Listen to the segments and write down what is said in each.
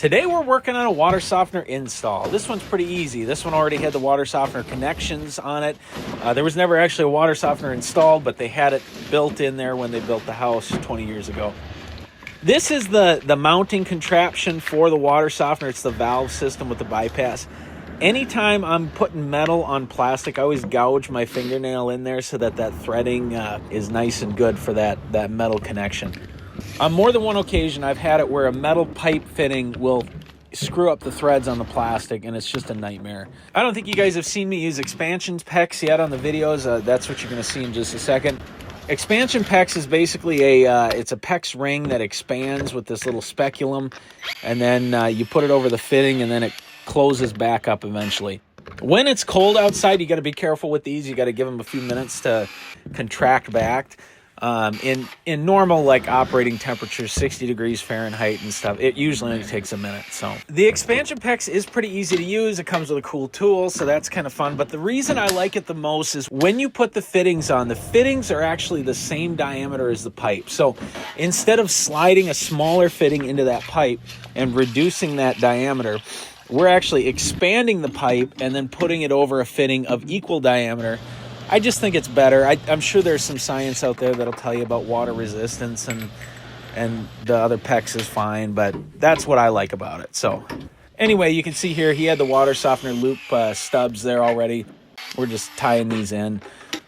Today we're working on a water softener install. This one's pretty easy. This one already had the water softener connections on it. There was never actually a water softener installed, but they had it built in there when they built the house 20 years ago. This is the mounting contraption for the water softener. It's the valve system with the bypass. Anytime I'm putting metal on plastic, I always gouge my fingernail in there so that threading is nice and good for that metal connection. On more than one occasion, I've had it where a metal pipe fitting will screw up the threads on the plastic, and it's just a nightmare. I don't think you guys have seen me use expansion PEX yet on the videos. That's what you're going to see in just a second. Expansion PEX is basically it's a PEX ring that expands with this little speculum, and then you put it over the fitting, and then it closes back up eventually. When it's cold outside, you got to be careful with these. You got to give them a few minutes to contract back. In normal, like, operating temperatures, 60 degrees Fahrenheit and stuff, it usually only takes a minute. So the expansion PEX is pretty easy to use. It comes with a cool tool, so that's kind of fun. But the reason I like it the most is when you put the fittings on, the fittings are actually the same diameter as the pipe. So instead of sliding a smaller fitting into that pipe and reducing that diameter, we're actually expanding the pipe and then putting it over a fitting of equal diameter. I just think it's better. I'm sure there's some science out there that'll tell you about water resistance, and the other PEX is fine, but that's what I like about it. So anyway, you can see here he had the water softener loop stubs there already. We're just tying these in.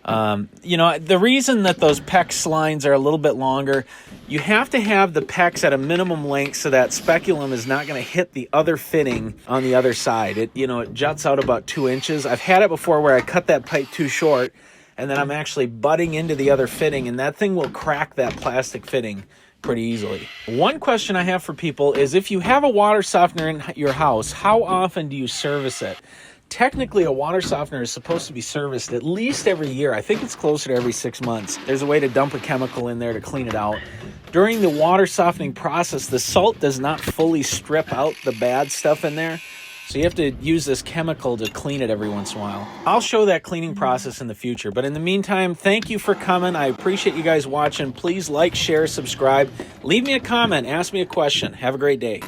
The reason that those PEX lines are a little bit longer, you have to have the PEX at a minimum length so that speculum is not going to hit the other fitting on the other side. It juts out about 2 inches. I've had it before where I cut that pipe too short, and then I'm actually butting into the other fitting, and that thing will crack that plastic fitting pretty easily. One question I have for people is, if you have a water softener in your house, how often do you service it? Technically, a water softener is supposed to be serviced at least every year. I think it's closer to every 6 months. There's a way to dump a chemical in there to clean it out. During the water softening process, the salt does not fully strip out the bad stuff in there. So you have to use this chemical to clean it every once in a while. I'll show that cleaning process in the future. But in the meantime, thank you for coming. I appreciate you guys watching. Please like, share, subscribe. Leave me a comment. Ask me a question. Have a great day.